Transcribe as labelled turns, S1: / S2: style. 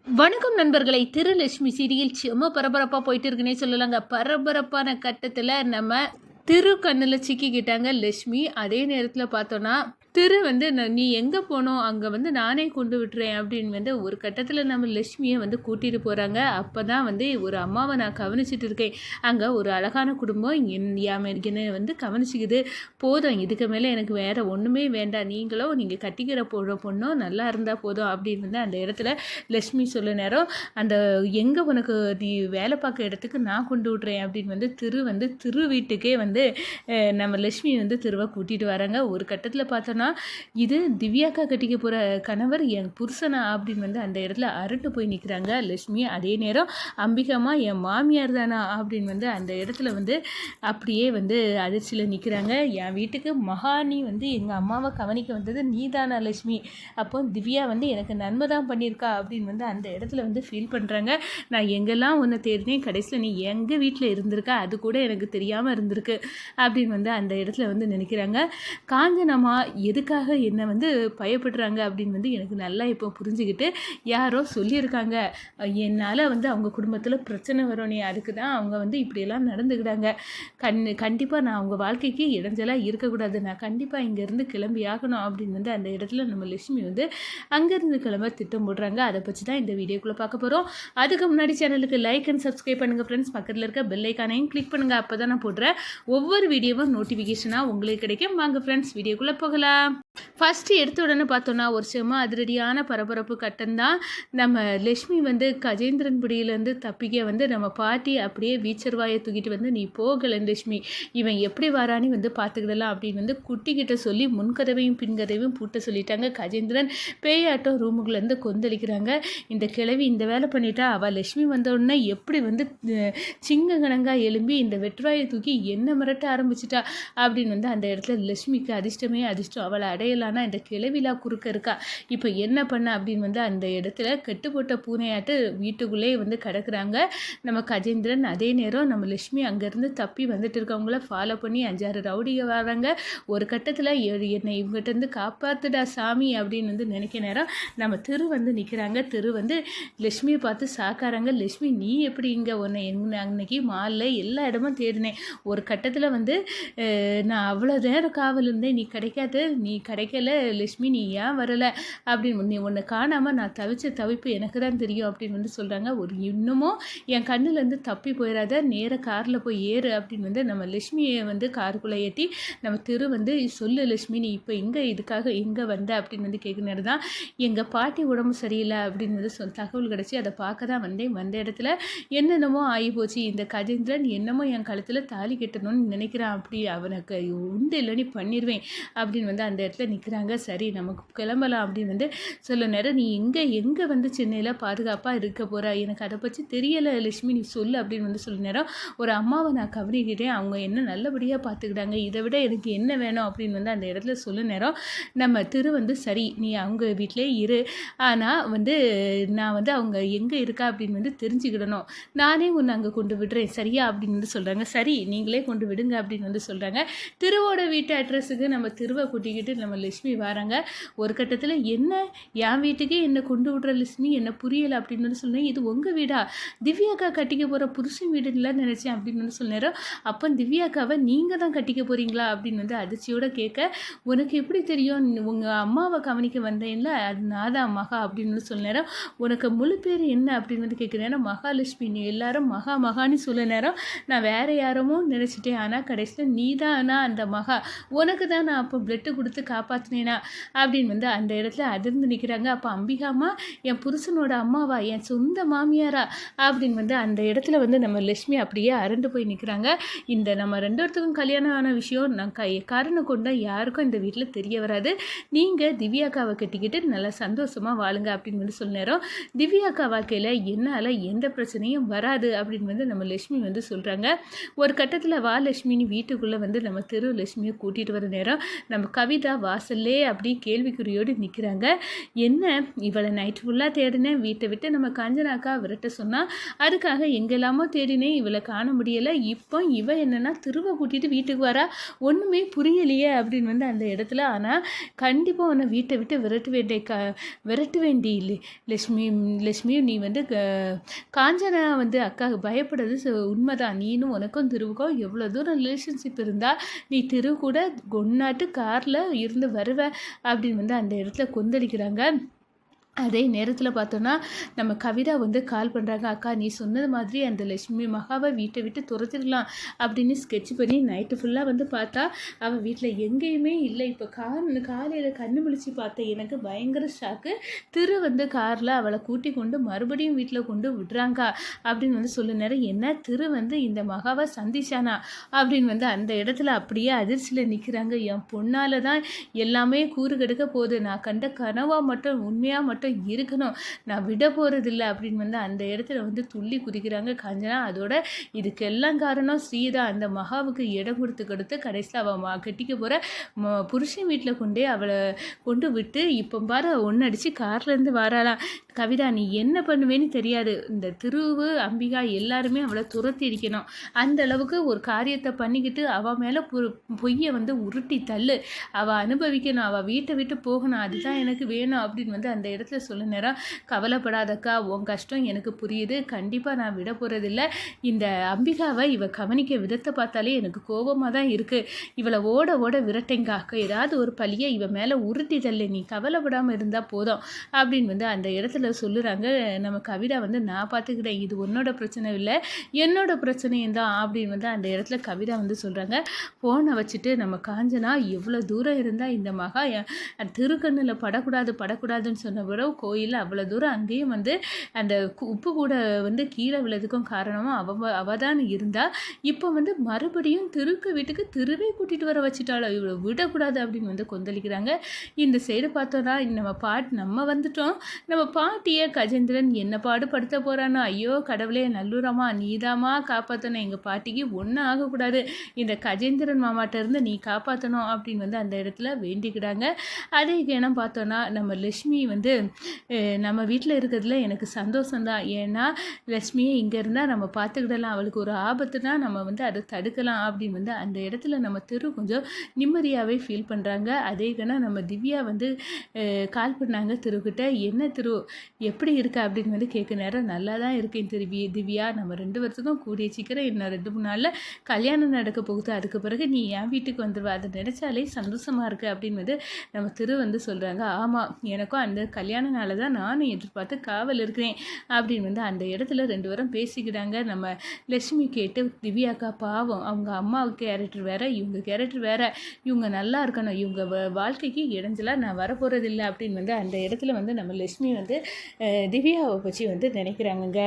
S1: வணக்கம் நண்பர்களை. திருலட்சுமி சீரியல் செம்ம பரபரப்பாக போயிட்டு இருக்குன்னே சொல்லலாங்க. பரபரப்பான கட்டத்தில் நம்ம திரு கண்ணில் சிக்கிக்கிட்டாங்க லட்சுமி. அதே நேரத்தில் பார்த்தோன்னா திரு வந்து நீ எங்கே போனோம், அங்கே வந்து நானே கொண்டு விட்டுறேன் அப்படின்னு வந்து ஒரு கட்டத்தில் நம்ம லட்சுமியை வந்து கூட்டிகிட்டு போகிறாங்க. அப்போ தான் வந்து ஒரு அம்மாவை நான் கவனிச்சிட்டு இருக்கேன், அங்கே ஒரு அழகான குடும்பம் என்னை வந்து கவனிச்சிக்குது, போதும் இதுக்கு மேலே எனக்கு வேறு ஒன்றுமே வேண்டாம், நீங்கள் கட்டிக்கிற பொண்ணும் நல்லா இருந்தால் போதும் அப்படின்னு வந்து அந்த இடத்துல லட்சுமி சொல்ல நேரம், அந்த எங்கே உனக்கு நீ வேலை பார்க்க இடத்துக்கு நான் கொண்டு விட்றேன் அப்படின்னு வந்து திரு வீட்டுக்கே வந்து நம்ம லட்சுமி வந்து திருவை கூட்டிகிட்டு வராங்க. ஒரு கட்டத்தில் பார்த்தோன்னா இது திவ்யாக்கா கட்டிக்க போகிற கணவர் என் புருஷனா அப்படின்னு வந்து அந்த இடத்துல அரட்டு போய் நிற்கிறாங்க லட்சுமி. அதே நேரம் அம்பிகாமா என் மாமியார் தானா அப்படின்னு வந்து அந்த இடத்துல வந்து அப்படியே வந்து அதிர்ச்சியில் நிற்கிறாங்க. என் வீட்டுக்கு மகாணி வந்து எங்கள் அம்மாவை கவனிக்க வந்தது நீ தானா லட்சுமி, அப்போ திவ்யா வந்து எனக்கு நன்மை தான் பண்ணியிருக்கா அப்படின்னு வந்து அந்த இடத்துல வந்து ஃபீல் பண்ணுறாங்க. நான் எங்கெல்லாம் ஒன்று தேடினேன், கடைசியில் நீ எங்கள் வீட்டில் இருந்திருக்கா, அது கூட எனக்கு தெரியாமல் இருந்திருக்கு அப்படின்னு வந்து அந்த இடத்துல வந்து நினைக்கிறாங்க. காஞ்சனம்மா எதுக்காக என்னை வந்து பயப்படுறாங்க அப்படின்னு வந்து எனக்கு நல்லா இப்போ புரிஞ்சுக்கிட்டு, யாரோ சொல்லியிருக்காங்க என்னால் வந்து அவங்க குடும்பத்தில் பிரச்சனை வரும், அதுக்கு தான் அவங்க வந்து இப்படியெல்லாம் நடந்துக்கிட்டாங்க, கண்டிப்பாக நான் அவங்க வாழ்க்கைக்கு இடைஞ்சலாக இருக்கக்கூடாது, நான் கண்டிப்பாக இங்கேருந்து கிளம்பி ஆகணும் அப்படின்னு வந்து அந்த இடத்துல நம்ம லட்சுமி வந்து அங்கேருந்து கிளம்ப திட்டம் போடுறாங்க. அதை பற்றி தான் இந்த வீடியோக்குள்ளே பார்க்க போகிறோம். அதுக்கு முன்னாடி சேனலுக்கு லைக் அண்ட் சப்ஸ்கிரைப் பண்ணுங்கள் ஃப்ரெண்ட்ஸ். பக்கத்தில் இருக்க பெல் ஐக்கானையும் கிளிக் பண்ணுங்கள், அப்போ தான் நான் போடுறேன் ஒவ்வொரு வீடியோவும் நோட்டிஃபிகேஷனாக உங்களுக்கு கிடைக்கும். வாங்க ஃப்ரெண்ட்ஸ் வீடியோக்குள்ளே போகலாம். ஃபஸ்ட்டு எடுத்த உடனே பார்த்தோன்னா ஒரு செம்ம அதிரடியான பரபரப்பு கட்டம்தான். நம்ம லட்சுமி வந்து கஜேந்திரன் பிடியிலேருந்து தப்பிக்க வந்து நம்ம பாட்டி அப்படியே வீச்சர்வாயை தூக்கிட்டு வந்து நீ போகலை லட்சுமி, இவன் எப்படி வரானே வந்து பார்த்துக்கிடலாம் அப்படின்னு வந்து குட்டிக்கிட்ட சொல்லி முன்கதவையும் பின்கதவையும் பூட்ட சொல்லிட்டாங்க. கஜேந்திரன் பேயாட்டம் ரூமுக்குள்ளேருந்து கொந்தளிக்கிறாங்க. இந்த கிழவி இந்த வேலை பண்ணிட்டா, அவள் லட்சுமி வந்தோடனே எப்படி வந்து சிங்ககணங்காக எழும்பி இந்த வெட்டுவாயை தூக்கி என்ன மிரட்ட ஆரம்பிச்சிட்டா அப்படின்னு வந்து அந்த இடத்துல லட்சுமிக்கு அதிர்ஷ்டமே அதிர்ஷ்டம், அவளை அடையலானா இந்த கிளவிலா குறுக்க இருக்கா, இப்போ என்ன பண்ண அப்படின்னு வந்து அந்த இடத்துல கெட்டுப்போட்ட பூனையாட்டு வீட்டுக்குள்ளே வந்து கிடக்குறாங்க நம்ம கஜேந்திரன். அதே நேரம் நம்ம லட்சுமி அங்கேருந்து தப்பி வந்துட்டு இருக்கவங்கள ஃபாலோ பண்ணி 5-6 ரவுடிக வராங்க. ஒரு கட்டத்தில் என்னை இவங்ககிட்டருந்து காப்பாற்றுடா சாமி அப்படின்னு வந்து நினைக்க நேரம் நம்ம திரு வந்து நிற்கிறாங்க. திரு வந்து லட்சுமியை பார்த்து சாக்காராங்க. லட்சுமி நீ எப்படி இங்கே உன்னை அன்னைக்கு மாலில் எல்லா இடமும் தேடினேன், ஒரு கட்டத்தில் வந்து நான் அவ்வளோ நேரம் காவல் இருந்தேன், நீ கிடைக்கல லட்சுமி, நீ ஏன் வரலை அப்படின்னு நீ உன்னை காணாமல் நான் தவிச்ச தவிப்பு எனக்கு தான் தெரியும் அப்படின்னு வந்து சொல்கிறாங்க. ஒரு இன்னமும் என் கண்ணுலேருந்து தப்பி போயிடாத, நேர காரில் போய் ஏறு அப்படின்னு வந்து நம்ம லட்சுமியை வந்து காருக்குள்ளே ஏற்றி நம்ம திரு வந்து சொல்லு லட்சுமி நீ இப்போ இதுக்காக எங்கே வந்த அப்படின்னு வந்து கேட்குற நேரம் தான் எங்கள் பாட்டி உடம்பு சரியில்லை அப்படின்னு வந்து தகவல் கிடச்சி அதை பார்க்க தான் வந்தேன். வந்த இடத்துல என்னென்னமோ ஆகி போச்சு, இந்த கஜேந்திரன் என்னமோ என் கழுத்தில் தாலி கட்டணும்னு நினைக்கிறான், அப்படி அவனுக்கு உண்டு இல்லைன்னு பண்ணிடுவேன் அப்படின்னு வந்து அந்த இடத்துல நிற்கிறாங்க. சரி நமக்கு கிளம்பலாம் அப்படின்னு வந்து சொல்ல நேரம் நீ எங்கே வந்து சென்னையில் பாதுகாப்பாக இருக்க போகிற, எனக்கு அதை பற்றி தெரியலை லட்சுமி நீ சொல்லு அப்படின்னு வந்து சொல்ல நேரம் ஒரு அம்மாவை நான் கவனிக்கிட்டேன், அவங்க என்ன நல்லபடியாக பார்த்துக்கிட்டாங்க, இதை விட எனக்கு என்ன வேணும் அப்படின்னு வந்து அந்த இடத்துல சொல்ல நேரம் நம்ம திரு வந்து சரி நீ அவங்க வீட்டிலே இரு, ஆனால் வந்து நான் வந்து அவங்க எங்கே இருக்கா அப்படின்னு வந்து தெரிஞ்சுக்கிடணும், நானே ஒன்று அங்கே கொண்டு விடுறேன் சரியா அப்படின்னு வந்து சொல்கிறாங்க. சரி நீங்களே கொண்டு விடுங்க அப்படின்னு வந்து சொல்கிறாங்க. திருவோட வீட்டு அட்ரஸுக்கு நம்ம திருவை கூட்டிக்கிட்டு நம்ம லட்சுமி வராங்க. ஒரு கட்டத்தில் என்ன என் வீட்டுக்கே என்னை கொண்டு விடுற லட்சுமி, என்ன புரியலை அப்படின்னு வந்து சொன்னேன், இது உங்கள் வீடா, திவ்யாக்கா கட்டிக்க போகிற புருஷன் வீடுலாம் நினச்சேன் அப்படின்னு வந்து சொன்னார். அப்போ திவ்யாக்காவை நீங்கள் தான் கட்டிக்க போகிறீங்களா அப்படின்னு வந்து அதிர்ச்சியோடு கேட்க, உனக்கு எப்படி தெரியும், உங்கள் அம்மாவை கவனிக்க வந்தேன்ல அது நான் தான் மகா அப்படின்னு சொல்ல நேரம், உனக்கு முழு பேர் என்ன அப்படின்னு வந்து கேட்குற நேரம் மகாலட்சுமி, நீ எல்லாரும் மகான்னு சொல்ல நேரம் நான் வேறு யாரமோ நினச்சிட்டேன், ஆனால் கடைசியில் நீ தான் அந்த மகா, உனக்கு தான் நான் அப்போ பிளட்டு கொடுத்து காப்பாற்றினேனா அப்படின்னு வந்து அந்த இடத்துல அதிர்ந்து நிற்கிறாங்க. அப்போ அம்பிகாமா என் புருஷனோட அம்மாவா, என் சொந்த மாமியாரா அப்படின்னு வந்து அந்த இடத்துல வந்து நம்ம லட்சுமி அப்படியே அரண்டு போய் நிற்கிறாங்க. இந்த நம்ம ரெண்டு கல்யாணம் ஆன விஷயம் நான் காரணம் கொண்டா யாருக்கும் இந்த வீட்டில் தெரிய வராது, நீங்கள் திவ்யாக்காவை கட்டிக்கிட்டு நல்லா சந்தோஷமாக வாழுங்க அப்படின்னு வந்து சொல்ல நேரம் திவ்யாக்கா வாழ்க்கையில் என்னால் எந்த பிரச்சனையும் வராது அப்படின்னு வந்து நம்ம லட்சுமி வந்து சொல்கிறாங்க. ஒரு கட்டத்தில் வா லட்சுமின்னு வீட்டுக்குள்ளே வந்து நம்ம திரு லட்சுமியை கூட்டிகிட்டு வர நேரம் நம்ம கவிதா வாசல்லே அப்படி கேள்விக்குறியோடு நிற்கிறாங்க. என்ன இவளை நைட்டு ஃபுல்லாக தேடினேன், வீட்டை விட்டு நம்ம காஞ்சனாக்கா விரட்ட சொன்னால், அதுக்காக எங்கெல்லாமோ தேடினேன், இவளை காண முடியலை. இப்போ இவ என்னன்னா திருவை கூட்டிகிட்டு வீட்டுக்கு வரா, ஒன்றுமே புரியலையே அப்படின்னு வந்து அந்த இடத்துல. ஆனால் கண்டிப்பாக உன்னை வீட்டை விட்டு விரட்ட வேண்டி இல்லை லட்சுமி, நீ வந்து காஞ்சனா வந்து அக்காவுக்கு பயப்படுறது உண்மைதான். நீனும் உனக்கும் திருவுக்கும் எவ்வளோ தூரம் ரிலேஷன்ஷிப் இருந்தால் நீ திரு கூட கொண்டாட்டு காரில் இருந்து வருவ அப்படின்னு வந்து அந்த இடத்துல கொந்தளிக்கிறாங்க. அதே நேரத்தில் பார்த்தோன்னா நம்ம கவிதா வந்து கால் பண்ணுறாங்க. அக்கா நீ சொன்னது மாதிரி அந்த லட்சுமி மகாவை வீட்டை விட்டு துரத்திடலாம் அப்படின்னு ஸ்கெட்ச் பண்ணி நைட்டு ஃபுல்லாக வந்து பார்த்தா அவள் வீட்டில் எங்கேயுமே இல்லை. இப்போ காலையில் கண்ணு முழிச்சு பார்த்தேன், எனக்கு பயங்கர ஷாக்கு. திரு வந்து காரில் அவளை கூட்டி கொண்டு மறுபடியும் வீட்டில் கொண்டு விடுறாங்க அப்படின்னு வந்து சொல்ல நேரம் என்ன திரு வந்து இந்த மகாவை சந்திச்சானா அப்படின்னு வந்து அந்த இடத்துல அப்படியே அதிர்ச்சியில் நிற்கிறாங்க. என் பொண்ணால் தான் எல்லாமே கூறு கெடுக்க போகுது, நான் கண்ட கனவாக மட்டும் உண்மையாக மட்டும் இருக்கணும், நான் விட போறதில்லை அப்படின்னு வந்து அந்த இடத்துல வந்து துள்ளி குதிக்கிறாங்க காஞ்சனா. அதோட இதுக்கெல்லாம் காரணம் ஸ்ரீதா. அந்த மகாவுக்கு இடம் கொடுத்து கடைசியில் அவள் கட்டிக்க போகிற புருஷன் வீட்டில் கொண்டே அவளை கொண்டு விட்டு இப்போ பாரு ஒன்னடிச்சு கார்லேருந்து வராலாம். கவிதா நீ என்ன பண்ணுவேன்னு தெரியாது, இந்த திருவு அம்பிகா எல்லாருமே அவளை துரத்தி அடிக்கணும், அந்த அளவுக்கு ஒரு காரியத்தை பண்ணிக்கிட்டு அவள் மேலே பொய்யை வந்து உருட்டி தள்ளு, அவள் அனுபவிக்கணும், அவள் வீட்டை விட்டு போகணும், அதுதான் எனக்கு வேணும் அப்படின்னு வந்து அந்த இடத்துல சொல்ல நேரம். கவலைப்படாதக்கா, உன் கஷ்டம் எனக்கு புரியுது, கண்டிப்பாக நான் விட போகிறதில்ல. இந்த அம்பிகாவை இவ கவனிக்க விதத்தை பார்த்தாலே எனக்கு கோபமாக தான் இருக்குது, இவளை ஓட விரட்டைங்க அக்கா, ஏதாவது ஒரு பழியை இவ மேலே உருட்டி தள்ளு, நீ கவலைப்படாமல் இருந்தால் போதும் அப்படின்னு வந்து அந்த இடத்துல சொல்லுறாங்க. நம்ம கவிதா வந்து நான் பார்த்துக்கிட்டேன், இது உன்னோட பிரச்சனை இல்லை என்னோட பிரச்சனையும் தான் அப்படின்னு வந்து அந்த இடத்துல கவிதா வந்து சொல்கிறாங்க. ஃபோனை வச்சுட்டு நம்ம காஞ்சனா எவ்வளோ தூரம் இருந்தால் இந்த மகா திருக்கண்ணில் படக்கூடாதுன்னு சொன்ன பிறகு கோயிலில் அவ்வளோ தூரம் அங்கேயும் வந்து அந்த உப்பு கூட வந்து கீழே விழதுக்கும் காரணமாக அவள் தான் இருந்தா. இப்போ வந்து மறுபடியும் வீட்டுக்கு திருவே கூட்டிகிட்டு வர வச்சுட்டாளோ, இவ்வளோ விடக்கூடாது அப்படின்னு வந்து கொந்தளிக்கிறாங்க. இந்த சைடு பார்த்தோன்னா நம்ம வந்துட்டோம், நம்ம பாட்டியை கஜேந்திரன் என்ன பாடுபடுத்த போகிறானோ, ஐயோ கடவுளே நல்லூரம்மா நீதாமா காப்பாற்றணும், எங்கள் பாட்டிக்கு ஒன்றும் ஆகக்கூடாது, இந்த கஜேந்திரன் மாமாட்ட இருந்து நீ காப்பாற்றணும் அப்படின்னு வந்து அந்த இடத்துல வேண்டிக்கிறாங்க. அதே ஏன்னா பார்த்தோன்னா நம்ம லட்சுமி வந்து நம்ம வீட்டில் இருக்கிறதுல எனக்கு சந்தோஷம்தான், ஏன்னா லட்சுமியை இங்கே இருந்தால் நம்ம பார்த்துக்கிடலாம், அவளுக்கு ஒரு ஆபத்துனா நம்ம வந்து அதை தடுக்கலாம் அப்படின்னு வந்து அந்த இடத்துல நம்ம திரு கொஞ்சம் நிம்மதியாகவே ஃபீல் பண்ணுறாங்க. அதே கணா நம்ம திவ்யா வந்து கால் பண்ணாங்க திருக்கிட்ட, என்ன திரு எப்படி இருக்க அப்படின்னு வந்து கேட்க நேரம், நல்லா தான் இருக்கேன் திவ்யா, நம்ம 2 வருஷத்துக்கும் கூடிய சீக்கிரம் இன்னும் 2-3 நாளில் கல்யாணம் நடக்க போகுது, அதுக்கு பிறகு நீ என் வீட்டுக்கு வந்துடுவா, அதை நினச்சாலே சந்தோஷமாக இருக்குது அப்படின்னு வந்து நம்ம திரு வந்து சொல்கிறாங்க. ஆமாம் எனக்கும் அந்த கல்யாண நாளை தான் நானும் எதிர்பார்த்து காவல் இருக்கிறேன் அப்படின்னு வந்து அந்த இடத்துல 2 பேரும் பேசிக்கிட்டாங்க. நம்ம லட்சுமி கேட்டு, திவ்யாக்கா பாவம், அவங்க அம்மாவுக்கு கேரக்டர் வேறு, இவங்க கேரக்டர் வேறு, இவங்க நல்லா இருக்கணும், இவங்க வாழ்க்கைக்கு இடைஞ்சலாக நான் வரப்போகிறதில்லை அப்படின்னு வந்து அந்த இடத்துல வந்து நம்ம லட்சுமி வந்து திவ்யாவை பற்றி வந்து நினைக்கிறாங்கங்க.